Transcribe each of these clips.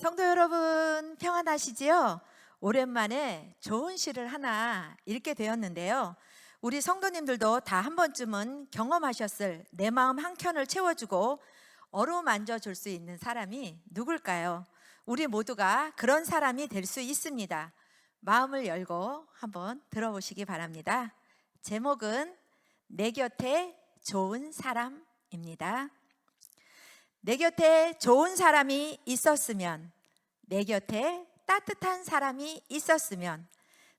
성도 여러분, 평안하시지요? 오랜만에 좋은 시를 하나 읽게 되었는데요. 우리 성도님들도 다 한 번쯤은 경험하셨을 내 마음 한켠을 채워주고 어루만져 줄 수 있는 사람이 누굴까요? 우리 모두가 그런 사람이 될 수 있습니다. 마음을 열고 한번 들어보시기 바랍니다. 제목은 내 곁에 좋은 사람입니다. 내 곁에 좋은 사람이 있었으면, 내 곁에 따뜻한 사람이 있었으면,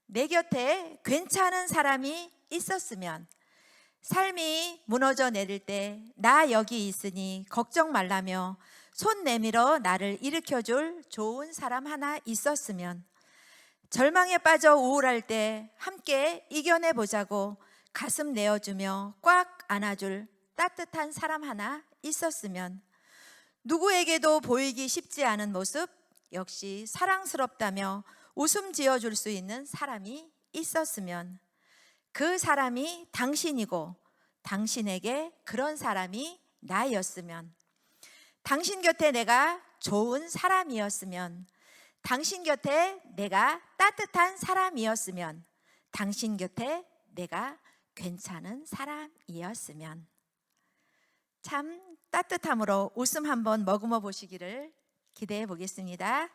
내 곁에 괜찮은 사람이 있었으면, 삶이 무너져 내릴 때 나 여기 있으니 걱정 말라며 손 내밀어 나를 일으켜줄 좋은 사람 하나 있었으면, 절망에 빠져 우울할 때 함께 이겨내보자고 가슴 내어주며 꽉 안아줄 따뜻한 사람 하나 있었으면, 누구에게도 보이기 쉽지 않은 모습, 역시 사랑스럽다며 웃음 지어줄 수 있는 사람이 있었으면, 그 사람이 당신이고 당신에게 그런 사람이 나였으면, 당신 곁에 내가 좋은 사람이었으면, 당신 곁에 내가 따뜻한 사람이었으면, 당신 곁에 내가 괜찮은 사람이었으면. 참 따뜻함으로 웃음 한번 머금어 보시기를 기대해 보겠습니다.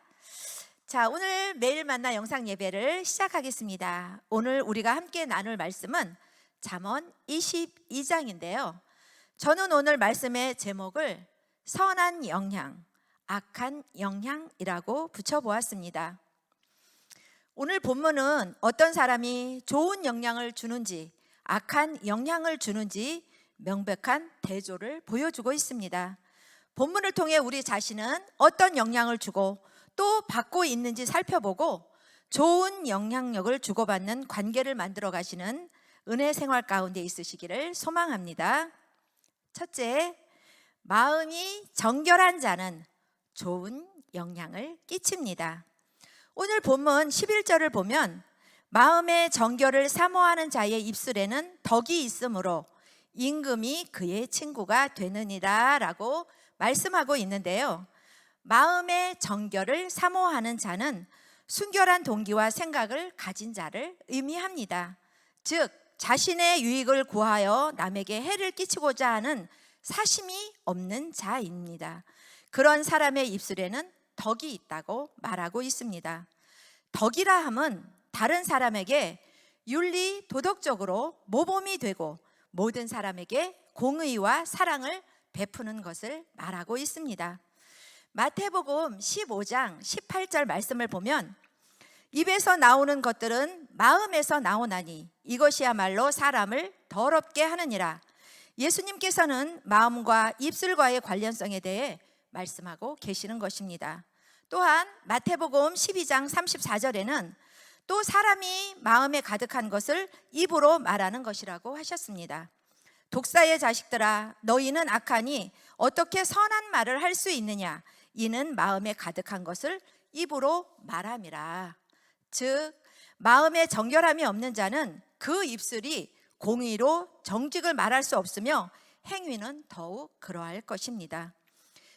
자, 오늘 매일 만나 영상 예배를 시작하겠습니다. 오늘 우리가 함께 나눌 말씀은 잠언 22장인데요. 저는 오늘 말씀의 제목을 선한 영향, 악한 영향이라고 붙여보았습니다. 오늘 본문은 어떤 사람이 좋은 영향을 주는지, 악한 영향을 주는지 명백한 대조를 보여주고 있습니다. 본문을 통해 우리 자신은 어떤 영향을 주고 또 받고 있는지 살펴보고 좋은 영향력을 주고받는 관계를 만들어 가시는 은혜 생활 가운데 있으시기를 소망합니다. 첫째, 마음이 정결한 자는 좋은 영향을 끼칩니다. 오늘 본문 11절을 보면 마음의 정결을 사모하는 자의 입술에는 덕이 있으므로 임금이 그의 친구가 되느니라 라고 말씀하고 있는데요. 마음의 정결을 사모하는 자는 순결한 동기와 생각을 가진 자를 의미합니다. 즉 자신의 유익을 구하여 남에게 해를 끼치고자 하는 사심이 없는 자입니다. 그런 사람의 입술에는 덕이 있다고 말하고 있습니다. 덕이라 함은 다른 사람에게 윤리 도덕적으로 모범이 되고 모든 사람에게 공의와 사랑을 베푸는 것을 말하고 있습니다. 마태복음 15장 18절 말씀을 보면 입에서 나오는 것들은 마음에서 나오나니 이것이야말로 사람을 더럽게 하느니라. 예수님께서는 마음과 입술과의 관련성에 대해 말씀하고 계시는 것입니다. 또한 마태복음 12장 34절에는 또 사람이 마음에 가득한 것을 입으로 말하는 것이라고 하셨습니다. 독사의 자식들아, 너희는 악하니 어떻게 선한 말을 할 수 있느냐? 이는 마음에 가득한 것을 입으로 말함이라. 즉 마음에 정결함이 없는 자는 그 입술이 공의로 정직을 말할 수 없으며 행위는 더욱 그러할 것입니다.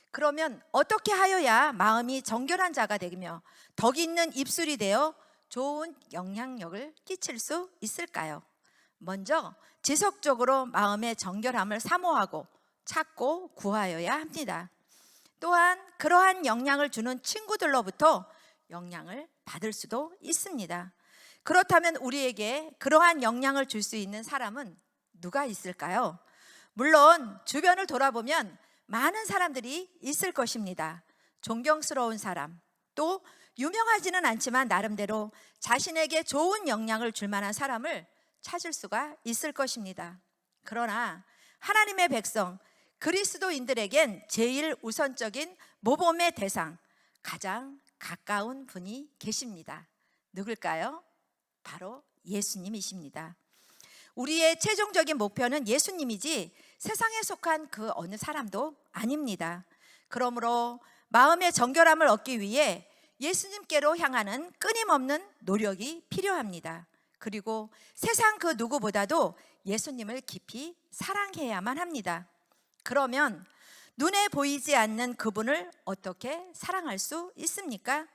그러면 어떻게 하여야 마음이 정결한 자가 되며 덕 있는 입술이 되어 좋은 영향력을 끼칠 수 있을까요? 먼저 지속적으로 마음의 정결함을 사모하고 찾고 구하여야 합니다. 또한 그러한 영향을 주는 친구들로부터 영향을 받을 수도 있습니다. 그렇다면 우리에게 그러한 영향을 줄 수 있는 사람은 누가 있을까요? 물론 주변을 돌아보면 많은 사람들이 있을 것입니다. 존경스러운 사람, 또 유명하지는 않지만 나름대로 자신에게 좋은 영향을 줄 만한 사람을 찾을 수가 있을 것입니다. 그러나 하나님의 백성 그리스도인들에겐 제일 우선적인 모범의 대상, 가장 가까운 분이 계십니다. 누굴까요? 바로 예수님이십니다. 우리의 최종적인 목표는 예수님이지 세상에 속한 그 어느 사람도 아닙니다. 그러므로 마음의 정결함을 얻기 위해 예수님께로 향하는 끊임없는 노력이 필요합니다. 그리고 세상 그 누구보다도 예수님을 깊이 사랑해야만 합니다. 그러면 눈에 보이지 않는 그분을 어떻게 사랑할 수 있습니까?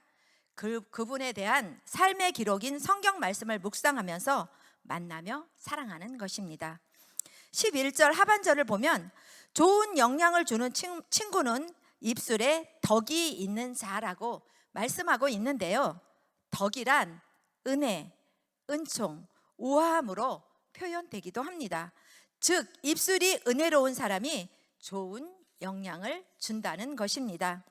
그분에 대한 삶의 기록인 성경 말씀을 묵상하면서 만나며 사랑하는 것입니다. 11절 하반절을 보면 좋은 영향을 주는 친구는 입술에 덕이 있는 자라고 말씀하고 있는데요. 덕이란 은혜, 은총, 우아함으로 표현되기도 합니다. 즉 입술이 은혜로운 사람이 좋은 영향을 준다는 것입니다.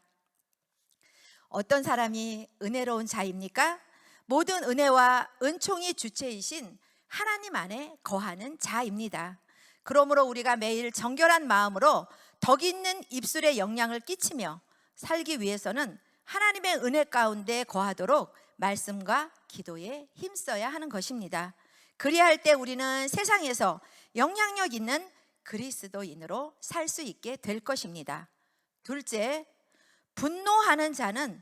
어떤 사람이 은혜로운 자입니까? 모든 은혜와 은총이 주체이신 하나님 안에 거하는 자입니다. 그러므로 우리가 매일 정결한 마음으로 덕 있는 입술에 영향을 끼치며 살기 위해서는 하나님의 은혜 가운데 거하도록 말씀과 기도에 힘써야 하는 것입니다. 그리할 때 우리는 세상에서 영향력 있는 그리스도인으로 살 수 있게 될 것입니다. 둘째, 분노하는 자는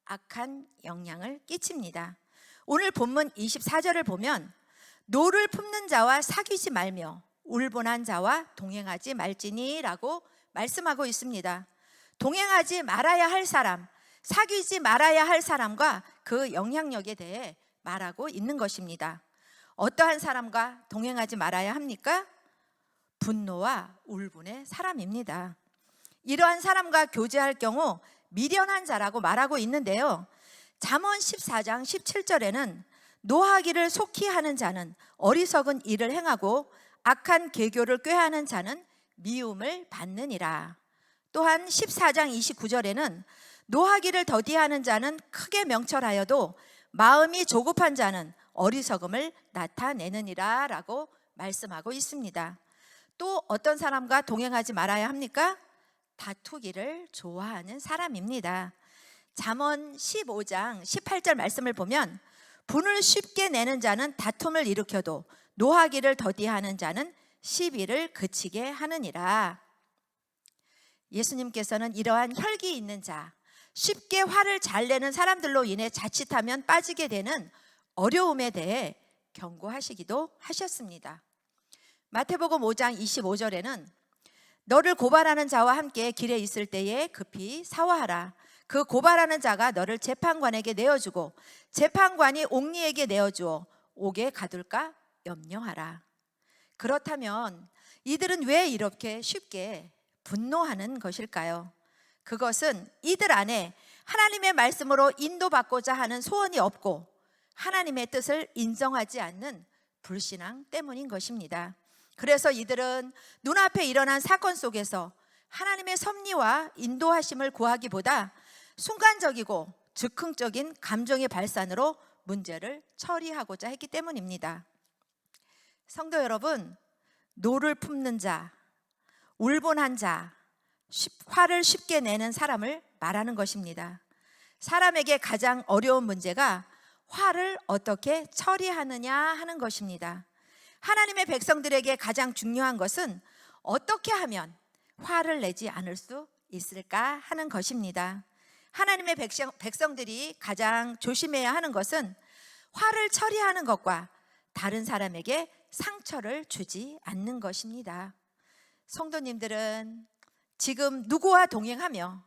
악한 영향을 끼칩니다. 오늘 본문 24절을 보면 노를 품는 자와 사귀지 말며 울분한 자와 동행하지 말지니 라고 말씀하고 있습니다. 동행하지 말아야 할 사람, 사귀지 말아야 할 사람과 그 영향력에 대해 말하고 있는 것입니다. 어떠한 사람과 동행하지 말아야 합니까? 분노와 울분의 사람입니다. 이러한 사람과 교제할 경우 미련한 자라고 말하고 있는데요. 잠언 14장 17절에는 노하기를 속히 하는 자는 어리석은 일을 행하고 악한 계교를 꾀하는 자는 미움을 받느니라. 또한 14장 29절에는 노하기를 더디하는 자는 크게 명철하여도 마음이 조급한 자는 어리석음을 나타내느니라 라고 말씀하고 있습니다. 또 어떤 사람과 동행하지 말아야 합니까? 다투기를 좋아하는 사람입니다. 잠언 15장 18절 말씀을 보면 분을 쉽게 내는 자는 다툼을 일으켜도 노하기를 더디하는 자는 시비를 그치게 하느니라. 예수님께서는 이러한 혈기 있는 자, 쉽게 화를 잘 내는 사람들로 인해 자칫하면 빠지게 되는 어려움에 대해 경고하시기도 하셨습니다. 마태복음 5장 25절에는 너를 고발하는 자와 함께 길에 있을 때에 급히 사화하라. 그 고발하는 자가 너를 재판관에게 내어주고 재판관이 옥리에게 내어주어 옥에 가둘까 염려하라. 그렇다면 이들은 왜 이렇게 쉽게 분노하는 것일까요? 그것은 이들 안에 하나님의 말씀으로 인도받고자 하는 소원이 없고 하나님의 뜻을 인정하지 않는 불신앙 때문인 것입니다. 그래서 이들은 눈앞에 일어난 사건 속에서 하나님의 섭리와 인도하심을 구하기보다 순간적이고 즉흥적인 감정의 발산으로 문제를 처리하고자 했기 때문입니다. 성도 여러분, 노를 품는 자, 울분한 자, 화를 쉽게 내는 사람을 말하는 것입니다. 사람에게 가장 어려운 문제가 화를 어떻게 처리하느냐 하는 것입니다. 하나님의 백성들에게 가장 중요한 것은 어떻게 하면 화를 내지 않을 수 있을까 하는 것입니다. 하나님의 백성들이 가장 조심해야 하는 것은 화를 처리하는 것과 다른 사람에게 상처를 주지 않는 것입니다. 성도님들은 지금 누구와 동행하며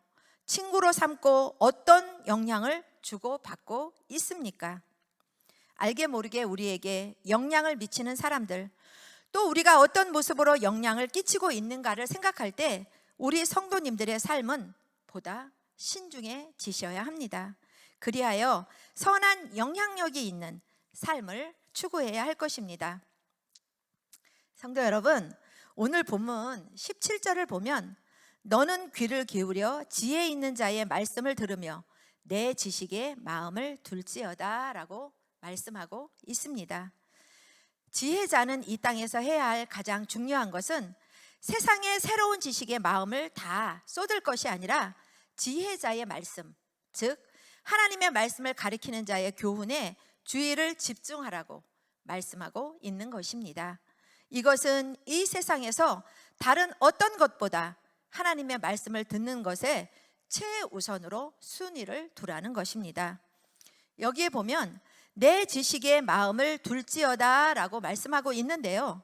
친구로 삼고 어떤 영향을 주고받고 있습니까? 알게 모르게 우리에게 영향을 미치는 사람들, 또 우리가 어떤 모습으로 영향을 끼치고 있는가를 생각할 때 우리 성도님들의 삶은 보다 신중해지셔야 합니다. 그리하여 선한 영향력이 있는 삶을 추구해야 할 것입니다. 성도 여러분, 오늘 본문 17절을 보면 너는 귀를 기울여 지혜 있는 자의 말씀을 들으며 내 지식에 마음을 둘지어다 라고 말씀하고 있습니다. 지혜자는 이 땅에서 해야 할 가장 중요한 것은 세상의 새로운 지식에 마음을 다 쏟을 것이 아니라 지혜자의 말씀, 즉 하나님의 말씀을 가리키는 자의 교훈에 주의를 집중하라고 말씀하고 있는 것입니다. 이것은 이 세상에서 다른 어떤 것보다 하나님의 말씀을 듣는 것에 최우선으로 순위를 두라는 것입니다. 여기에 보면 내 지식에 마음을 둘지어다 라고 말씀하고 있는데요,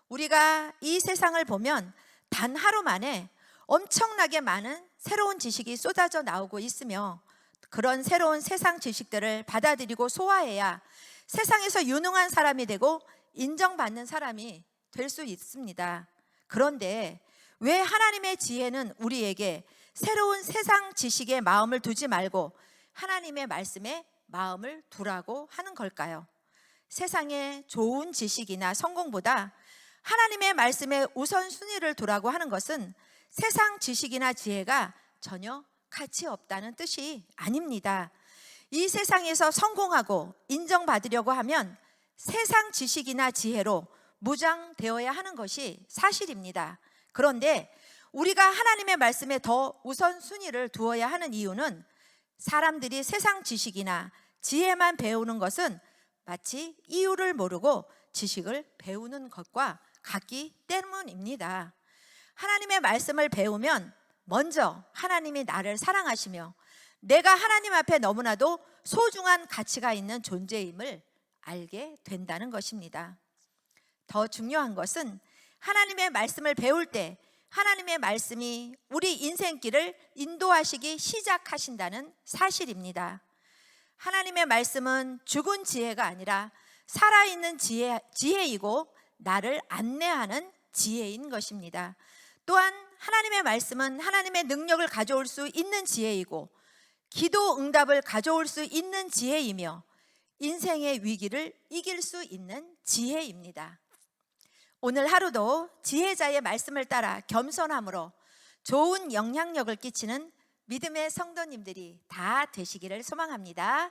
우리가 이 세상을 보면 단 하루 만에 엄청나게 많은 새로운 지식이 쏟아져 나오고 있으며 그런 새로운 세상 지식들을 받아들이고 소화해야 세상에서 유능한 사람이 되고 인정받는 사람이 될 수 있습니다. 그런데 왜 하나님의 지혜는 우리에게 새로운 세상 지식에 마음을 두지 말고 하나님의 말씀에 마음을 두라고 하는 걸까요? 세상의 좋은 지식이나 성공보다 하나님의 말씀에 우선순위를 두라고 하는 것은 세상 지식이나 지혜가 전혀 가치 없다는 뜻이 아닙니다. 이 세상에서 성공하고 인정받으려고 하면 세상 지식이나 지혜로 무장되어야 하는 것이 사실입니다. 그런데 우리가 하나님의 말씀에 더 우선순위를 두어야 하는 이유는 사람들이 세상 지식이나 지혜만 배우는 것은 마치 이유를 모르고 지식을 배우는 것과 같기 때문입니다. 하나님의 말씀을 배우면 먼저 하나님이 나를 사랑하시며 내가 하나님 앞에 너무나도 소중한 가치가 있는 존재임을 알게 된다는 것입니다. 더 중요한 것은 하나님의 말씀을 배울 때 하나님의 말씀이 우리 인생길을 인도하시기 시작하신다는 사실입니다. 하나님의 말씀은 죽은 지혜가 아니라 살아있는 지혜이고 나를 안내하는 지혜인 것입니다. 또한 하나님의 말씀은 하나님의 능력을 가져올 수 있는 지혜이고 기도 응답을 가져올 수 있는 지혜이며 인생의 위기를 이길 수 있는 지혜입니다. 오늘 하루도 지혜자의 말씀을 따라 겸손함으로 좋은 영향력을 끼치는 믿음의 성도님들이 다 되시기를 소망합니다.